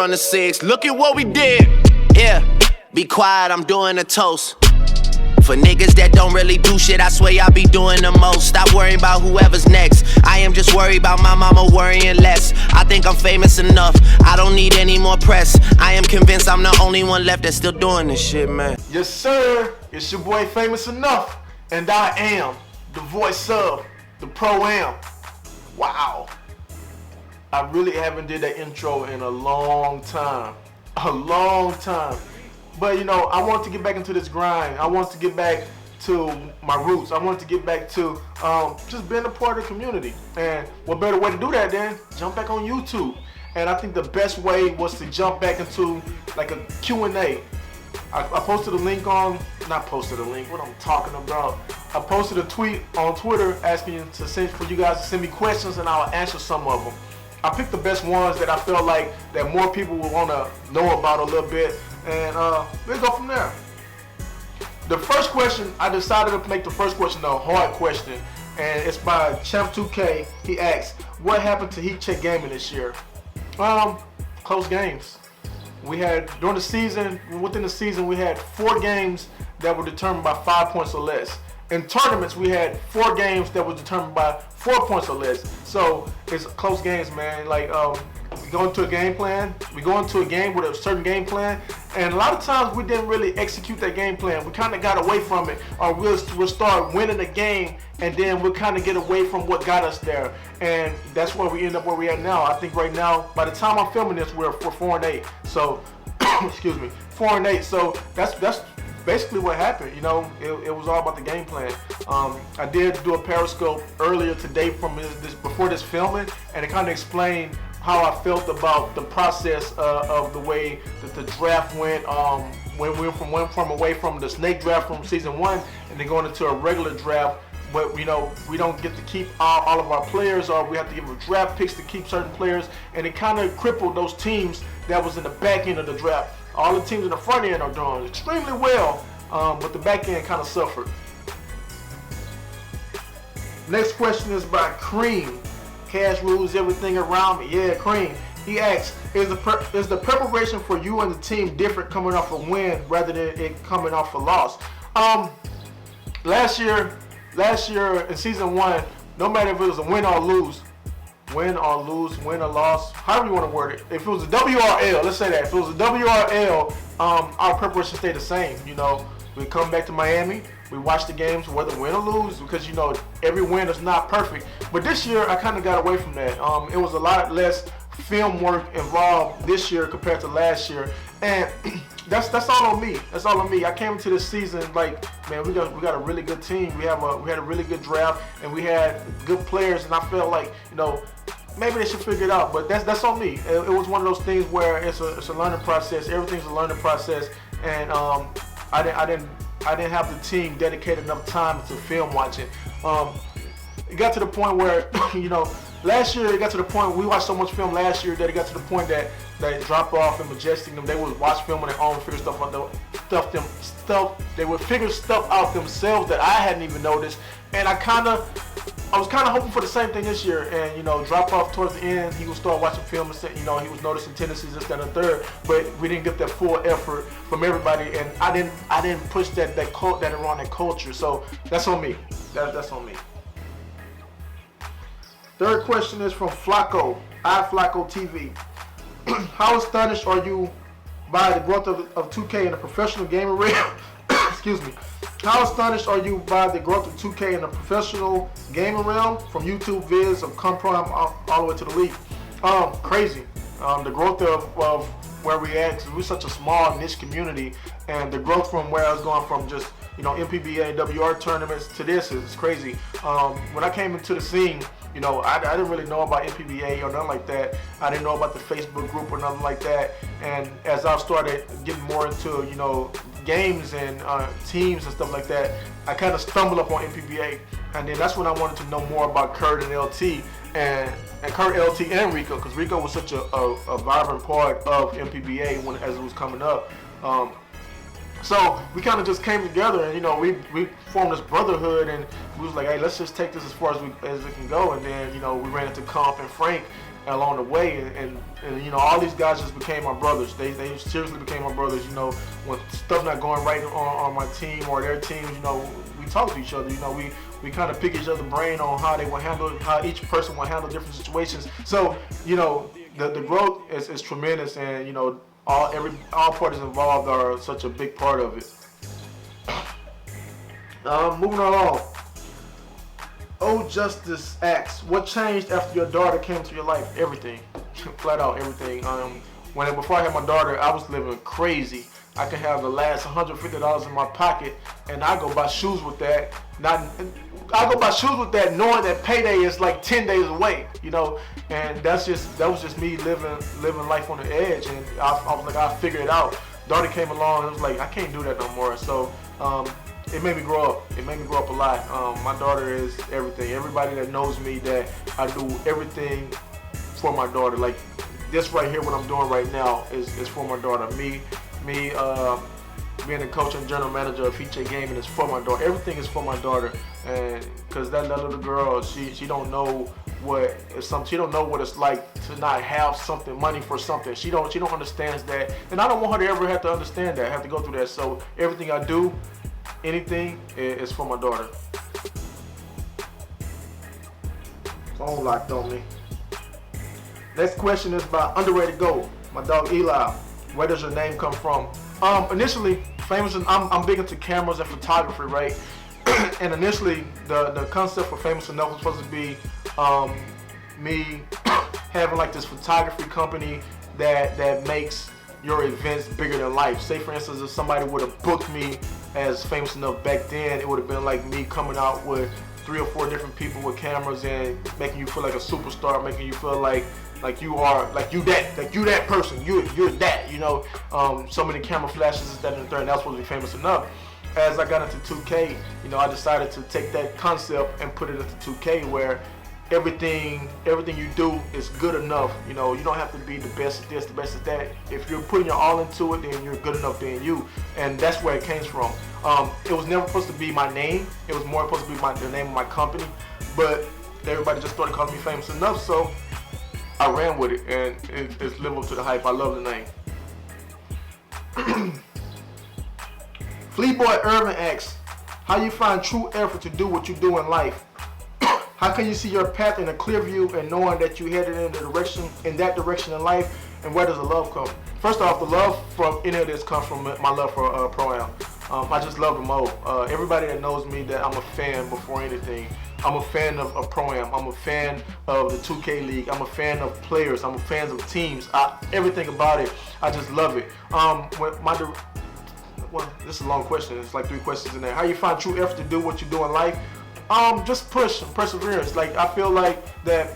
from the 6. Look at what we did. Yeah, be quiet, I'm doing a toast. For niggas that don't really do shit, I swear I be doing the most. Stop worrying about whoever's next. I am just worried about my mama worrying less. I think I'm famous enough, I don't need any more press. I am convinced I'm the only one left that's still doing this shit, man. Yes, sir. It's your boy Famous Enough. And I am the voice of the Pro-Am. Wow. I really haven't did that intro in a long time. A long time. But you know, I want to get back into this grind. I want to get back to my roots. I want to get back to just being a part of the community. And what better way to do that than jump back on YouTube? And I think the best way was to jump back into like a Q&A. I posted a link on, not posted a link, what I'm talking about. I posted a tweet on Twitter asking for you guys to send me questions and I'll answer some of them. I picked the best ones that I felt like that more people would want to know about a little bit. And we'll go from there. The first question, I decided to make the first question a hard question, and it's by Champ2K. He asks, what happened to Heat Check Gaming this year? Close games. We had, during the season, within the season, we had 4 games that were determined by 5 points or less. In tournaments, we had 4 games that were determined by 4 points or less. So it's close games, man. Like, we go into a game plan. We go into a game with a certain game plan, and a lot of times we didn't really execute that game plan. We kind of got away from it, or we'll start winning the game, and then we'll kind of get away from what got us there, and that's where we end up where we at now. I think right now, by the time I'm filming this, we're 4-8. So, excuse me, 4-8. So that's basically what happened. You know, it was all about the game plan. I did do a Periscope earlier today from before this filming, and it kind of explained how I felt about the process of the way that the draft went. When we went away from the snake draft from season 1 and then going into a regular draft, but you know, we don't get to keep all of our players, or we have to give them draft picks to keep certain players, and it kind of crippled those teams that was in the back end of the draft. All the teams in the front end are doing extremely well, but the back end kind of suffered. Next question is by Cream. Cash rules everything around me. Yeah, Cream. He asks, is the preparation for you and the team different coming off a win rather than it coming off a loss? Last year in season 1, no matter if it was a win or lose, win or loss, however you want to word it. If it was a WRL, let's say that. If it was a WRL, our preparation stayed the same. You know, we come back to Miami, we watch the games, whether win or lose, because you know every win is not perfect. But this year, I kind of got away from that. It was a lot less film work involved this year compared to last year, and that's all on me. That's all on me. I came into this season like, man, we got a really good team. We had a really good draft, and we had good players, and I felt like, you know, maybe they should figure it out. But that's on me. It was one of those things where it's a learning process. Everything's a learning process, and I didn't have the team dedicate enough time to film watching. It got to the point where, you know, last year it got to the point we watched so much film last year that it got to the point that Drop Off and Majestic, they would watch film on their own, figure stuff out. They would figure stuff out themselves that I hadn't even noticed, and I was kind of hoping for the same thing this year. And you know, Drop Off towards the end, he would start watching film and you know, he was noticing tendencies, this, that, and the third. But we didn't get that full effort from everybody, and I didn't push that around that culture. So that's on me. That's on me. Third question is from Flacco, iFlacco TV. How astonished are you by the growth of 2K in the professional gaming realm? Excuse me. How astonished are you by the growth of 2K in the professional gaming realm, from YouTube vids of Come Prime all the way to the league? Crazy. The growth of where we at, 'cause we're such a small niche community, and the growth from where I was going from just, you know, MPBA and WR tournaments to this is crazy. When I came into the scene, you know, I didn't really know about MPBA or nothing like that. I didn't know about the Facebook group or nothing like that. And as I started getting more into, you know, games and teams and stuff like that, I kind of stumbled upon MPBA. And then that's when I wanted to know more about Kurt and LT, and Kurt, LT, and Rico, because Rico was such a vibrant part of MPBA as it was coming up. So we kind of just came together, and you know, we formed this brotherhood, and we was like, hey, let's just take this as far as it can go. And then, you know, we ran into Comp and Frank, along the way, and you know, all these guys just became my brothers. They seriously became my brothers. You know, when stuff not going right on my team or their teams, you know, we talk to each other. You know, we kind of pick each other's brain on how they will handle, how each person will handle different situations. So, you know, the growth is tremendous, and you know, all parties involved are such a big part of it. Moving along. Oh, Justice asks, what changed after your daughter came into your life? Everything, flat out everything. Before I had my daughter, I was living crazy. I could have the last $150 in my pocket, and I go buy shoes with that. I go buy shoes with that, knowing that payday is like 10 days away, you know. And that was just me living life on the edge. And I was like, I'll figure it out. Daughter came along, and I was like, I can't do that no more. So it made me grow up. It made me grow up a lot. My daughter is everything. Everybody that knows me, that I do everything for my daughter. Like this right here, what I'm doing right now is for my daughter. Me being a coach and general manager of Heat Check Gaming is for my daughter. Everything is for my daughter, and because that little girl, she don't know she don't know what it's like to not have something, money for something. She don't understand that, and I don't want her to ever have to understand that, have to go through that. So everything I do, anything is for my daughter. Phone locked on me. Next question is by Underrated Gold. My dog Eli. Where does your name come from? Initially, Famous. I'm big into cameras and photography, right? And initially, the concept for Famous Enough was supposed to be me having like this photography company that makes your events bigger than life. Say for instance, if somebody would have booked me as Famous Enough back then, it would have been like me coming out with 3 or 4 different people with cameras and making you feel like a superstar, making you feel like you are, like you that person, you're that, you know. So many camera flashes, that and the third, and that's supposed to be Famous Enough. As I got into 2K, you know, I decided to take that concept and put it into 2K, where everything you do is good enough. You know, you don't have to be the best at this, the best at that. If you're putting your all into it, then you're good enough being you. And that's where it came from. It was never supposed to be my name. It was more supposed to be the name of my company. But everybody just started calling me Famous Enough, so I ran with it, and it's living up to the hype. I love the name. Fleetboy Irvin asks, how you find true effort to do what you do in life? How can you see your path in a clear view and knowing that you headed in that direction in life, and where does the love come? First off, the love from any of this comes from my love for Pro-Am. I just love the mode. Everybody that knows me, that I'm a fan before anything. I'm a fan of Pro-Am. I'm a fan of the 2K League. I'm a fan of players. I'm a fan of teams. Everything about it, I just love it. Well, this is a long question. It's like 3 questions in there. How you find true effort to do what you do in life? Just push and perseverance. Like, I feel like that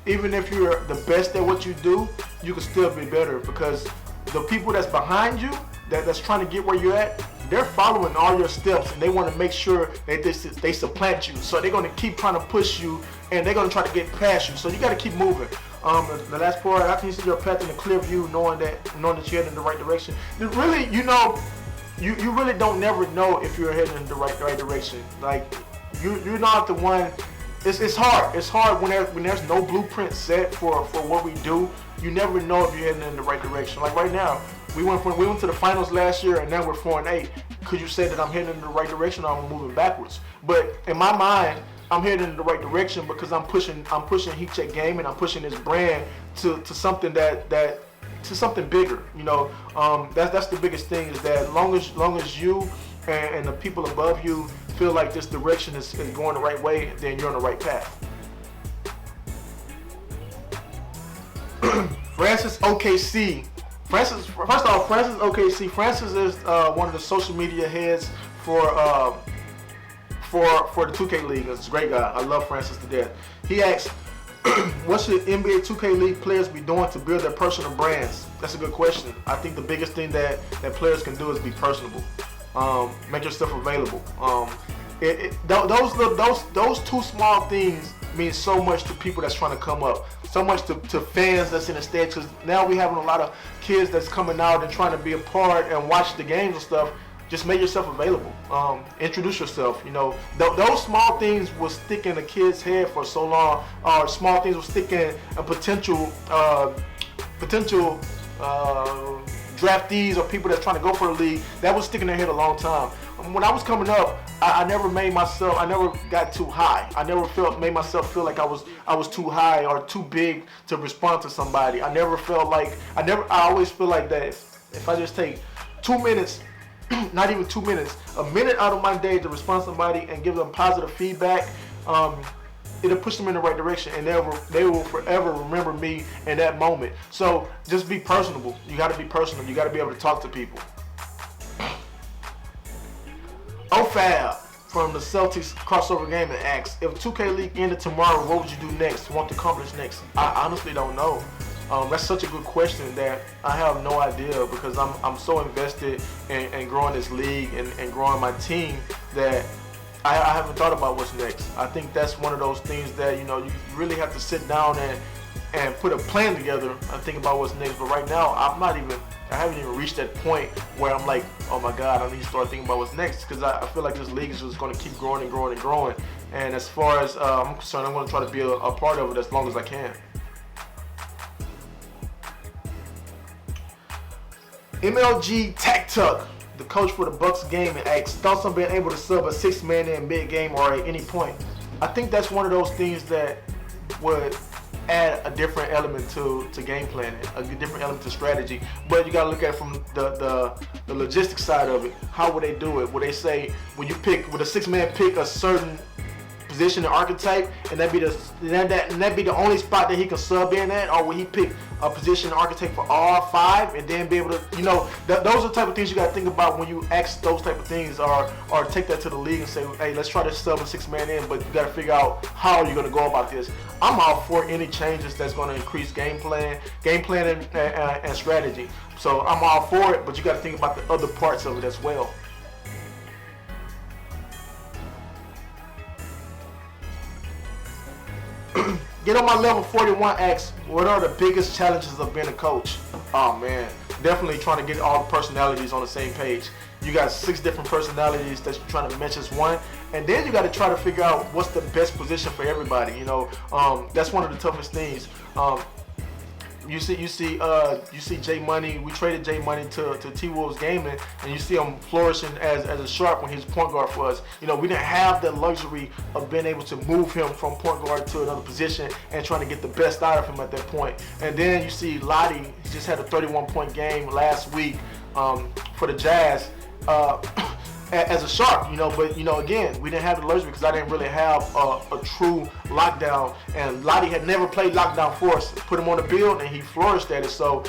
even if you're the best at what you do, you can still be better, because the people that's behind you, that's trying to get where you're at, they're following all your steps, and they want to make sure that they supplant you. So they're going to keep trying to push you, and they're going to try to get past you. So you got to keep moving. The last part, how can you see your path in a clear view, knowing that you're heading in the right direction? Really, you know, you really don't never know if you're heading in the right direction. Like, you're not the one. It's hard. It's hard when there's no blueprint set for what we do. You never know if you're heading in the right direction. Like right now, we went to the finals last year, and now we're 4-8. Could you say that I'm heading in the right direction, or I'm moving backwards? But in my mind, I'm heading in the right direction because I'm pushing Heat Check Gaming. I'm pushing this brand to something to something bigger. You know, that's the biggest thing, is that long as you and the people above you feel like this direction is going the right way, then you're on the right path. Francis OKC. First off, Francis OKC. Francis is one of the social media heads for the 2K League. He's a great guy. I love Francis to death. He asks, what should NBA 2K League players be doing to build their personal brands? That's a good question. I think the biggest thing that players can do is be personable. Make your stuff available. Those 2 small things mean so much to people that's trying to come up, so much to fans that's in the stands, because now we having a lot of kids that's coming out and trying to be a part and watch the games and stuff. just make yourself available. Introduce yourself. You know, those small things will stick in a kid's head for so long. Or small things will stick in a potential draftees or people that's trying to go for the league. That was sticking in their head a long time. When I was coming up, I never got too high. I never made myself feel like I was too high or too big to respond to somebody. I always feel like that if I just take 2 minutes, not even 2 minutes, a minute out of my day to respond to somebody and give them positive feedback, it'll push them in the right direction, and they will forever remember me in that moment. So just be personable. You got to be personal. You got to be able to talk to people. OFAB from the Celtics crossover gaming asks, if 2K League ended tomorrow, what would you do next? Want to accomplish next? I honestly don't know. That's such a good question that I have no idea, because I'm so invested in growing this league and growing my team that I haven't thought about what's next. I think that's one of those things that, you know, you really have to sit down and put a plan together and think about what's next. But right now, I haven't even reached that point where I'm like, oh my God, I need to start thinking about what's next, because I feel like this league is just going to keep growing and growing and growing. And as far as I'm concerned, I'm going to try to be a part of it as long as I can. MLG Tech Tuck, the coach for the Bucks game, and asks, thoughts on being able to sub a 6-man in mid-game or at any point? I think that's one of those things that would add a different element to game planning, a different element to strategy. But you got to look at it from the logistics side of it. How would they do it? Would they say, would a 6-man pick a certain position and archetype, and that'd be the only spot that he can sub in at, or would he pick a position and archetype for all 5 and then be able to, you know, those are the type of things you got to think about when you ask those type of things, or take that to the league and say, hey, let's try to sub a 6-man in, but you got to figure out how you're going to go about this. I'm all for any changes that's going to increase game plan and strategy. So I'm all for it, but you got to think about the other parts of it as well. Get on my level 41 asks, what are the biggest challenges of being a coach? Oh man, definitely trying to get all the personalities on the same page. You got 6 different personalities that you're trying to match as one, and then you got to try to figure out what's the best position for everybody. You know, that's one of the toughest things. You see J Money. We traded J Money to T-Wolves Gaming, and you see him flourishing as a sharp when he's point guard for us. You know, we didn't have the luxury of being able to move him from point guard to another position and trying to get the best out of him at that point. And then you see Lottie. He just had a 31-point game last week for the Jazz. As a sharp, you know, but you know, again, we didn't have the luxury because I didn't really have a true lockdown, and Lottie had never played lockdown for us. Put him on the field and he flourished at it. So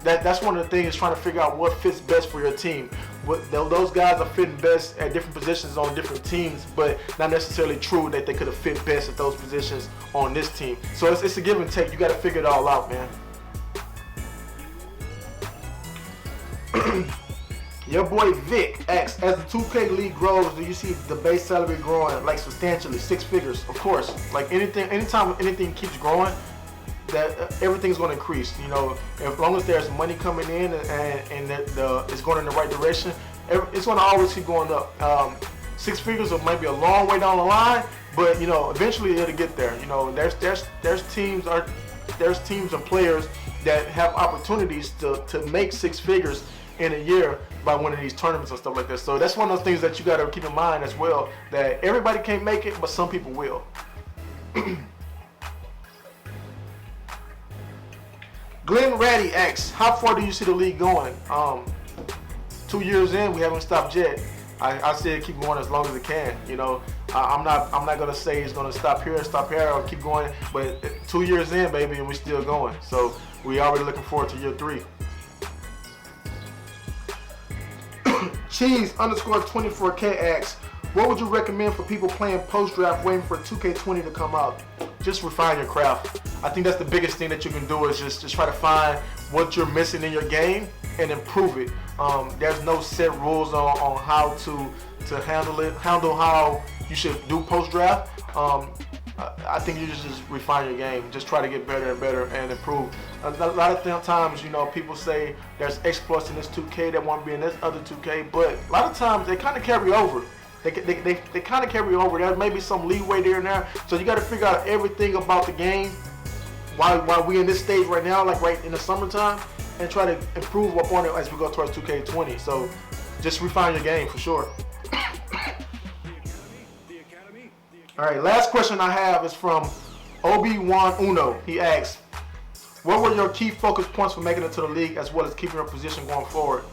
that's one of the things, trying to figure out what fits best for your team. Those guys are fitting best at different positions on different teams, but not necessarily true that they could have fit best at those positions on this team. So it's a give and take. You got to figure it all out, man. Your boy Vic asks, as the 2K League grows, do you see the base salary growing like substantially, 6 figures? Of course. Like anytime anything keeps growing, that everything's going to increase. You know, as long as there's money coming in and it's going in the right direction, it's going to always keep going up. 6 figures might be a long way down the line, but you know, eventually it'll get there. You know, there's teams and players that have opportunities to make 6 figures in a year by one of these tournaments and stuff like that. So that's one of those things that you got to keep in mind as well, that everybody can't make it, but some people will. Glenn Ratty asks, how far do you see the league going? 2 years in, we haven't stopped yet. I say it keep going as long as it can. You know, I'm not gonna say it's gonna stop here, or keep going. But 2 years in, baby, and we still going. So we already looking forward to year 3. Cheese_24K asks, what would you recommend for people playing post-draft waiting for 2K20 to come out? Just refine your craft. I think that's the biggest thing that you can do, is just try to find what you're missing in your game and improve it. There's no set rules on how to handle how you should do post-draft. I think you just refine your game. Just try to get better and better and improve. A lot of times, people say there's exploits in this 2K that won't be in this other 2K, but a lot of times they kind of carry over. They kind of carry over. There may be some leeway there and there. So you got to figure out everything about the game while we in this stage right now, like right in the summertime, and try to improve upon it as we go towards 2K20. So just refine your game for sure. All right, last question I have is from Obi-Wan Uno. He asks, what were your key focus points for making it to the league as well as keeping your position going forward?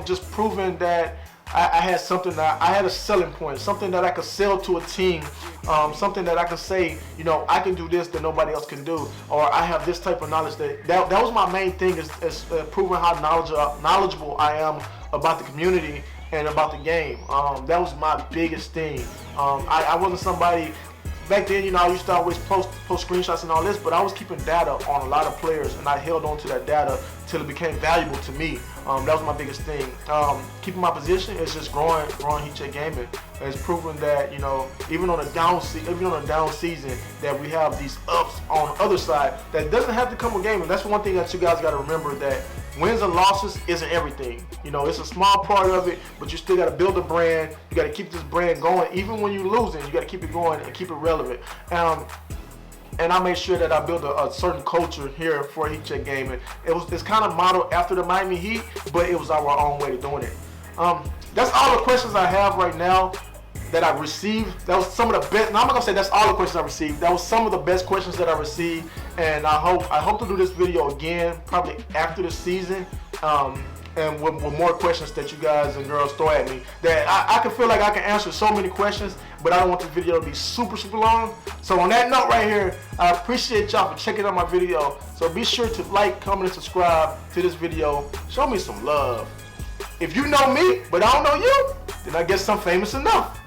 Just proving that I had something that I had a selling point, something that I could sell to a team, something that I could say, I can do this that nobody else can do, or I have this type of knowledge. That was my main thing is proving how knowledgeable I am about the community and about the game. That was my biggest thing. I wasn't somebody back then. I used to always post screenshots and all this, but I was keeping data on a lot of players, and I held on to that data till it became valuable to me. That was my biggest thing. Keeping my position is just growing Heat Check Gaming. It's proven that even on a down season that we have these ups on the other side. That doesn't have to come with gaming. That's one thing that you guys got to remember, that wins and losses isn't everything. It's a small part of it, but you still got to build a brand. You got to keep this brand going, even when you're losing. You got to keep it going and keep it relevant. And I made sure that I built a certain culture here for Heat Check Gaming. It's kind of modeled after the Miami Heat, but it was our own way of doing it. That's all the questions I have right now that I received. That was some of the best. Now I'm not gonna say that's all the questions I received. That was some of the best questions that I received, and I hope to do this video again, probably after the season. And with more questions that you guys and girls throw at me, that I can feel like I can answer so many questions, but I don't want this video to be super long. So on that note right here, I appreciate y'all for checking out my video. So be sure to like, comment, and subscribe to this video. Show me some love. If you know me, but I don't know you, then I guess I'm famous enough.